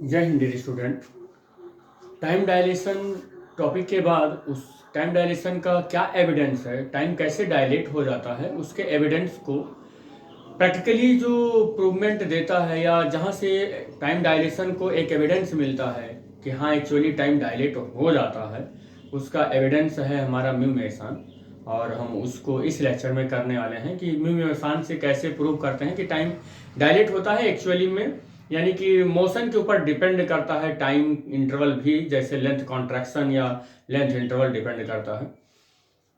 जय हिंद dear student. Time dilation topic के बाद उस टाइम डायलेशन का क्या एविडेंस है, टाइम कैसे डायलेट हो जाता है, उसके एविडेंस को प्रैक्टिकली जो प्रूवमेंट देता है या जहाँ से टाइम डायलेशन को एक एविडेंस मिलता है कि हाँ एक्चुअली टाइम डायलेट हो जाता है, उसका एविडेंस है हमारा म्यू मेसन। और हम उसको इस लेक्चर में करने वाले हैं कि म्यू मेसन से कैसे प्रूव करते हैं कि टाइम डायलेट होता है एक्चुअली में, यानी कि मोशन के ऊपर डिपेंड करता है टाइम इंटरवल भी, जैसे लेंथ कॉन्ट्रैक्शन या लेंथ इंटरवल डिपेंड करता है।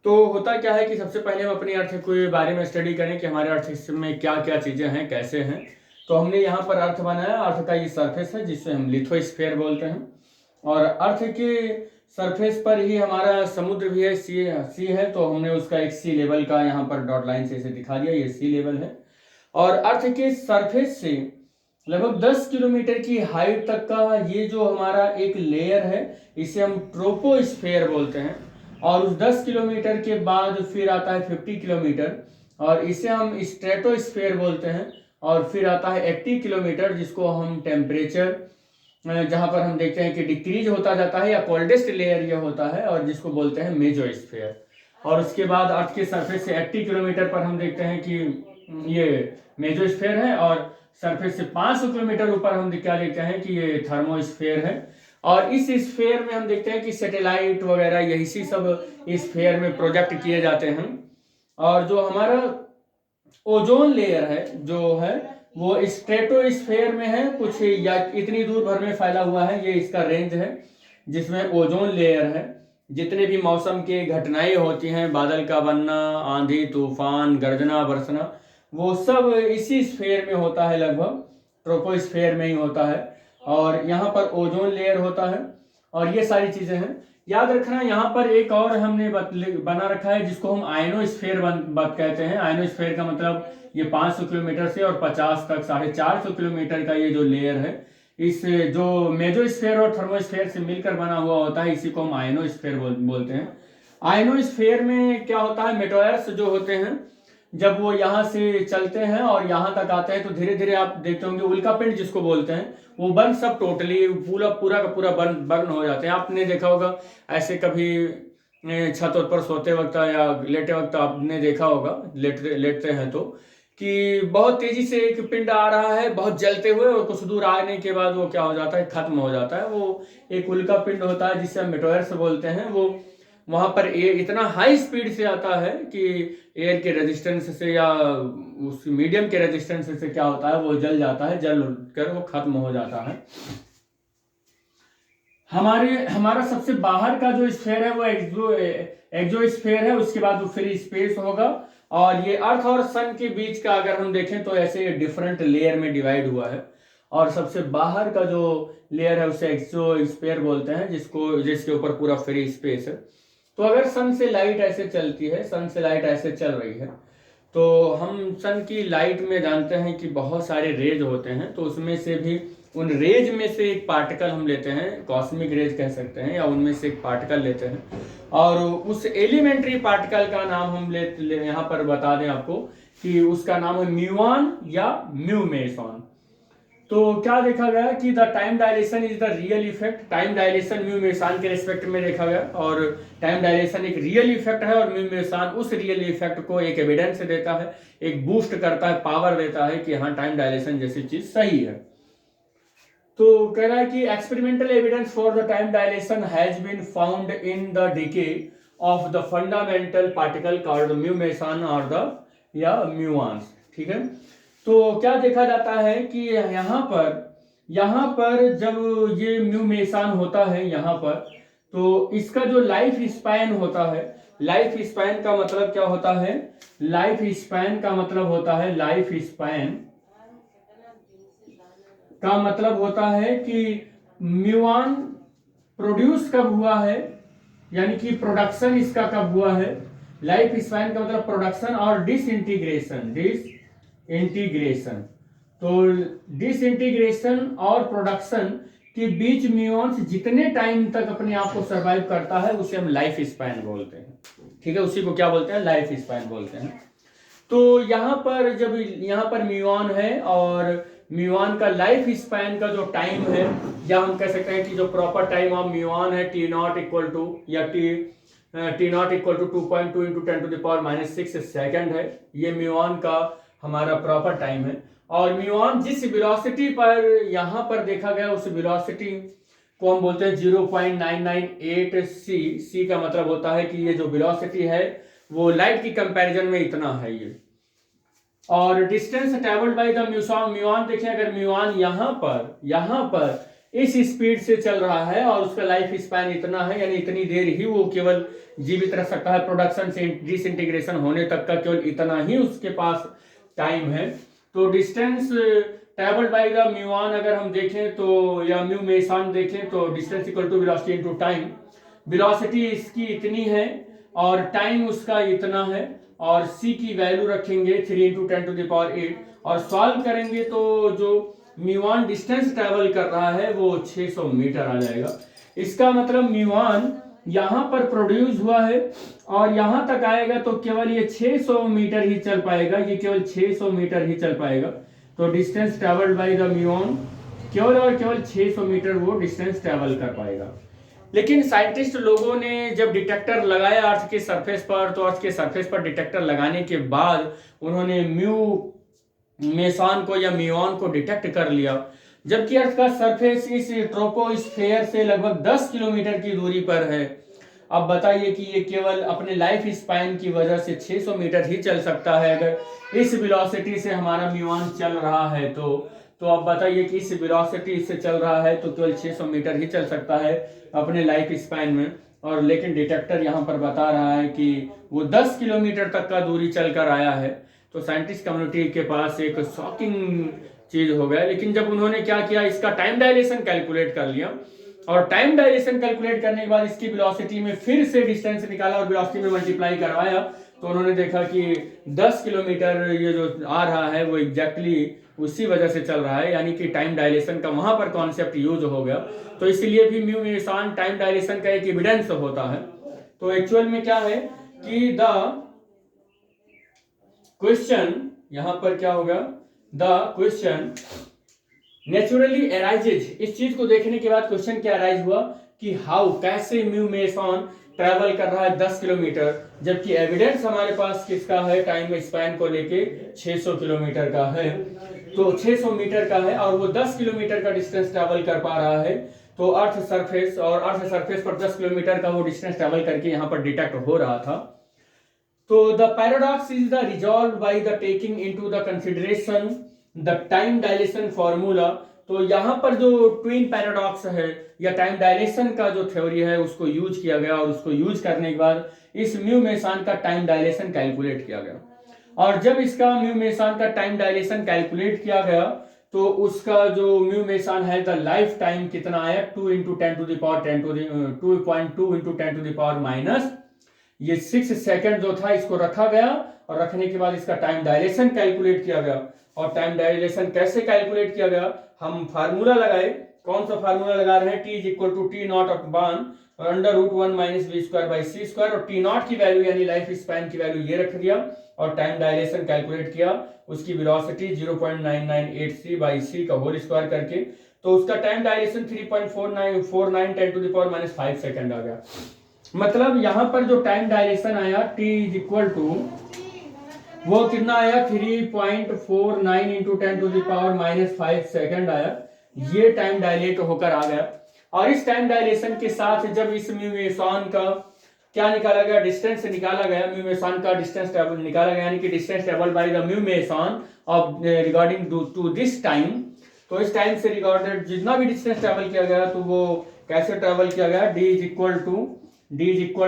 तो होता क्या है कि सबसे पहले हम अपनी अर्थ के बारे में स्टडी करें कि हमारे अर्थ सिस्टम में क्या क्या चीज़ें हैं, कैसे हैं। तो हमने यहाँ पर अर्थ बनाया, अर्थ का ये सरफेस है जिससे हम लिथोस्फीयर बोलते हैं, और अर्थ के सरफेस पर ही हमारा समुद्र भी है, सी है। तो हमने उसका एक सी लेवल का यहाँ पर डॉट लाइन से इसे दिखा दिया, ये सी लेवल है। और अर्थ के सरफेस से लगभग 10 किलोमीटर की हाइट तक का ये जो हमारा एक लेयर है, इसे हम ट्रोपोस्फेयर बोलते हैं। और उस 10 किलोमीटर के बाद फिर आता है 50 किलोमीटर, और इसे हम स्ट्रेटोस्फेयर बोलते हैं। और फिर आता है 80 किलोमीटर, जिसको हम टेम्परेचर जहां पर हम देखते हैं कि डिक्रीज होता जाता है, या कोल्डेस्ट लेयर ये होता है, और जिसको बोलते हैं मेजोस्फेयर। और उसके बाद अर्थ के सरफेस से 80 किलोमीटर पर हम देखते हैं कि ये मेजोस्फेयर है, और सरफेस से 500 किलोमीटर ऊपर हम क्या देखते हैं कि ये थर्मोस्फेयर है। और इस स्फेयर में हम देखते हैं कि सैटेलाइट वगैरह यही सब इस स्फेयर में प्रोजेक्ट किए जाते हैं। और जो हमारा ओजोन लेयर है जो है वो स्ट्रेटोस्फेयर में है, कुछ या इतनी दूर भर में फैला हुआ है, ये इसका रेंज है जिसमें ओजोन लेयर है। जितने भी मौसम की घटनाएं होती हैं, बादल का बनना, आंधी तूफान, गर्जना बरसना, वो सब इसी स्फेयर में होता है, लगभग ट्रोपोस्फेयर में ही होता है। और यहाँ पर ओजोन लेयर होता है, और ये सारी चीजें हैं। याद रखना, यहाँ पर एक और हमने बना रखा है जिसको हम आयनोस्फेयर कहते हैं। आयनोस्फेयर का मतलब ये 500 किलोमीटर से और 50 तक 450 किलोमीटर का ये जो लेयर है, इस जो मेजोस्फेयर और थर्मोस्फेयर से मिलकर बना हुआ होता है, इसी को हम आयनोस्फेयर बोलते हैं। आयनोस्फेयर में क्या होता है, मेटोयर्स जो होते हैं, जब वो यहाँ से चलते हैं और यहाँ तक आते हैं तो धीरे धीरे आप देखते होंगे उल्का पिंड जिसको बोलते हैं, वो बर्न सब टोटली पूरा पूरा का पूरा बर्न हो जाते हैं। आपने देखा होगा ऐसे कभी छत पर सोते वक्त या लेटे वक्त आपने देखा होगा, लेटते हैं तो, कि बहुत तेजी से एक पिंड आ रहा है बहुत जलते हुए, और कुछ दूर आने के बाद वो क्या हो जाता है, खत्म हो जाता है। वो एक उल्का पिंड होता है जिसे हम मेटोयर्स बोलते हैं। वो वहां पर एयर इतना हाई स्पीड से आता है कि एयर के रेजिस्टेंस से या उस मीडियम के रेजिस्टेंस से क्या होता है, वो जल जाता है, जल कर वो खत्म हो जाता है। हमारा सबसे बाहर का जो स्फेयर है वो एक्सोस्फेयर है, उसके बाद वो फ्री स्पेस होगा। और ये अर्थ और सन के बीच का अगर हम देखें तो ऐसे डिफरेंट लेयर में डिवाइड हुआ है। और सबसे बाहर का जो लेयर है उसे एक्सोस्फेयर बोलते हैं, जिसके ऊपर पूरा फ्री स्पेस है। तो अगर सन से लाइट ऐसे चलती है, सन से लाइट ऐसे चल रही है, तो हम सन की लाइट में जानते हैं कि बहुत सारे रेज होते हैं। तो उसमें से भी उन रेज में से एक पार्टिकल हम लेते हैं, कॉस्मिक रेज कह सकते हैं, या उनमें से एक पार्टिकल लेते हैं, और उस एलिमेंट्री पार्टिकल का नाम हम यहाँ पर बता दें आपको कि उसका नाम है म्यूऑन या म्यू मेसन। तो क्या देखा गया कि the time dilation is the real effect. Time dilation mu Mason के रिस्पेक्ट में देखा गया, और टाइम डायलेशन एक रियल इफेक्ट है, और म्यू मेसान उस रियल इफेक्ट को एक एविडेंस देता है, एक बूस्ट करता है, पावर देता है कि हाँ टाइम डायलेशन जैसी चीज सही है। तो कह रहा है कि experimental evidence for the time dilation has been found in the decay of the fundamental particle called mu meson और द या म्यूआंस। ठीक है, तो क्या देखा जाता है कि यहाँ पर जब ये म्यू मेसन होता है यहाँ पर, तो इसका जो लाइफ स्पैन होता है, लाइफ स्पैन का मतलब क्या होता है, लाइफ स्पैन का मतलब होता है, लाइफ स्पैन का मतलब होता है कि म्यूऑन प्रोड्यूस कब हुआ है, यानी कि प्रोडक्शन इसका कब हुआ है। लाइफ स्पैन का मतलब प्रोडक्शन और डिसइंटीग्रेशन। तो डिसइंटीग्रेशन और प्रोडक्शन के बीच म्यूऑन्स जितने टाइम तक अपने आप को सरवाइव करता है उसे हम लाइफ स्पैन बोलते हैं। ठीक है, उसी को क्या बोलते हैं, लाइफ स्पैन बोलते हैं। तो यहाँ पर जब यहाँ पर म्यूऑन है और म्यूऑन का लाइफ स्पैन का जो टाइम है, या हम कह सकते हैं कि जो प्रॉपर टाइम ऑफ म्यूऑन है टी नॉट इक्वल टू या T naught equal to 2.2 into 10⁻�6 second है। ये म्यूऑन का हमारा प्रॉपर टाइम है। और म्यूऑन जिस वेलोसिटी पर यहाँ पर देखा गया उस वेलोसिटी को हम बोलते हैं 0.998 सी का मतलब होता है कि ये जो वेलोसिटी है वो लाइट की कंपैरिजन में इतना है ये। और distance travelled by the muon देखिए, अगर म्यूऑन यहाँ पर इस स्पीड से चल रहा है और उसका लाइफ स्पैन इतना है, यानी इतनी देर ही वो केवल जीवित रह सकता है, प्रोडक्शन से डिसइंटीग्रेशन होने तक का केवल इतना ही उसके पास टाइम है। तो distance travelled by the muon अगर हम देखें तो, या म्यू मेसन देखें तो distance equal to velocity into time. Velocity इसकी इतनी है और टाइम उसका इतना है, और c की वैल्यू रखेंगे 3 इंटू 10⁸ और सॉल्व करेंगे तो जो म्यूऑन डिस्टेंस ट्रेवल कर रहा है वो 600 मीटर आ जाएगा। इसका मतलब म्यूऑन यहाँ पर प्रोड्यूस हुआ है और यहाँ तक आएगा तो केवल ये 600 मीटर ही चल पाएगा, ये केवल 600 मीटर ही चल पाएगा। तो distance travelled by the muon केवल और केवल 600 मीटर वो डिस्टेंस ट्रेवल कर पाएगा। लेकिन साइंटिस्ट लोगों ने जब डिटेक्टर लगाया अर्थ के सरफेस पर, तो अर्थ के सरफेस पर डिटेक्टर लगाने के बाद उन्होंने म्यू मेसन को या म्यूऑन को डिटेक्ट कर लिया, जबकि अर्थ का सरफेस इस ट्रोपोस्फेयर से लगभग 10 किलोमीटर की दूरी पर है। अब बताइए कि ये केवल अपने लाइफ स्पैन की वजह से 600 मीटर ही चल सकता है। अगर इस वेलोसिटी से हमारा म्यूऑन चल रहा है तो अब बताइए कि इस वेलोसिटी से चल रहा है तो केवल 600 मीटर ही चल सकता है अपने लाइफ स्पैन में, और लेकिन डिटेक्टर यहाँ पर बता रहा है कि वो 10 किलोमीटर तक का दूरी चलकर आया है। तो साइंटिस्ट कम्युनिटी के पास एक शॉकिंग चीज हो गया। लेकिन जब उन्होंने क्या किया, इसका टाइम डायलेशन कैलकुलेट कर लिया, और टाइम डायलेशन कैलकुलेट करने के बाद इसकी वेलोसिटी में फिर से डिस्टेंस निकाला और वेलोसिटी में मल्टीप्लाई करवाया, तो उन्होंने देखा कि 10 किलोमीटर ये जो आ रहा है वो एग्जैक्टली उसी वजह से चल रहा है, यानी कि टाइम डायलेशन का वहां पर कॉन्सेप्ट यूज हो गया। तो इसलिए भी म्यू मेसन टाइम डायलेशन का एक एविडेंस होता है। तो एक्चुअल में क्या है कि द क्वेश्चन यहां पर क्या होगा, द क्वेश्चन नेचुरली अराइजेज। इस चीज को देखने के बाद क्वेश्चन क्या अराइज हुआ कि हाउ, कैसे म्यू मेसन ट्रैवल कर रहा है 10 किलोमीटर, जबकि एविडेंस हमारे पास किसका है, टाइम स्पैन को लेके 600 किलोमीटर का है। तो 600 मीटर का है और वो 10 किलोमीटर का डिस्टेंस ट्रैवल कर पा रहा है। तो अर्थ सरफेस पर 10 किलोमीटर का वो डिस्टेंस ट्रैवल करके यहाँ पर डिटेक्ट हो रहा था। तो the paradox is the resolve by the taking into the consideration the time dilation formula. तो यहाँ पर जो ट्विन पैराडॉक्स है या टाइम डायलेशन का जो थ्योरी है उसको यूज किया गया, और उसको यूज करने के बाद इस म्यू मेसन का टाइम डायलेशन कैलकुलेट किया गया। और जब इसका म्यू मेसन का टाइम डायलेशन कैलकुलेट किया गया तो उसका जो म्यू मेसन है द लाइफ टाइम कितना आया, 2 इंटू 2.2 इंटू 10⁻⁻ माइनस ये 6 सेकेंड जो था इसको रखा गया, और रखने के बाद इसका टाइम डायलेशन कैलकुलेट किया गया। और टाइम डायलेशन कैसे कैलकुलेट किया गया, हम फार्मूला लगाए। कौन सा फार्मूला लगा रहे हैं, T is equal to T naught upon √1 minus V square by C square, और टी नॉट की वैल्यू यानी लाइफ स्पैन की वैल्यू ये रख दिया, और टाइम डायलेशन कैलकुलेट किया, उसकी वेलोसिटी 0.998 सी बाई सी का होल स्क्वायर करके, तो उसका टाइम डायलेशन 3.49 10⁻⁻5 सेकेंड आ गया। मतलब यहाँ पर जो टाइम डायलेशन आया टी इज इक्वल टू वो कितना आया, 3.49 इंटू 10⁻⁻5 सेकेंड आया। ये टाइम डायलेट होकर आ गया। और इस टाइम डायलेशन के साथ जब इस म्यू मेसन का क्या निकाला गया, डिस्टेंस निकाला गया, म्यू मेसन का डिस्टेंस ट्रेवल निकाला गया, यानी कि distance travel by the mu meson of regarding to this time. तो इस टाइम से रिगार्डेड जितना भी डिस्टेंस ट्रेवल किया गया तो वो कैसे ट्रेवल किया गया, d is equal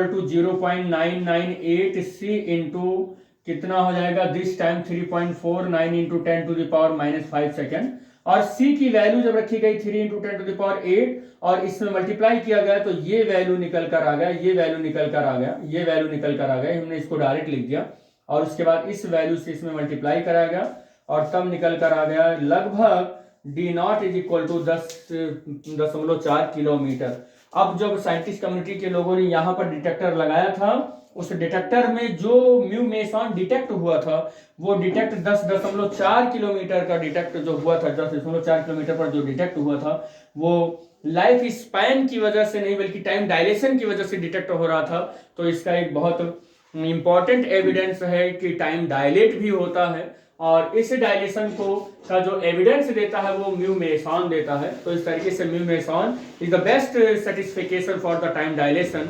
to 0.998 C into कितना हो जाएगा दिस टाइम 3.49 इंटू 10⁻⁻5 सेकेंड, और c की वैल्यू जब रखी गई 3 इंटू 10⁸ और इसमें मल्टीप्लाई किया गया तो ये वैल्यू निकल कर आ गया, ये वैल्यू निकल कर आ गया, हमने इसको डायरेक्ट लिख दिया, और उसके बाद इस वैल्यू से इसमें मल्टीप्लाई कराया गया, और तब निकल कर आ गया लगभग d naught is equal to 10.4 kilometre. अब जब साइंटिस्ट कम्युनिटी के लोगों ने यहाँ पर डिटेक्टर लगाया था उस डिटेक्टर में जो म्यू मेसॉन डिटेक्ट हुआ था वो डिटेक्ट 10.4 किलोमीटर का डिटेक्ट जो हुआ था, 10.4 किलोमीटर पर जो डिटेक्ट हुआ था वो लाइफ स्पैन की वजह से नहीं बल्कि टाइम डायलेशन की वजह से डिटेक्ट हो रहा था। तो इसका एक बहुत इंपॉर्टेंट एविडेंस है कि टाइम डायलेट भी होता है, और इस डायलेशन को का जो एविडेंस देता है वो म्यू मेसॉन देता है। तो इस तरीके से mu meson is the best certification for the time dilation.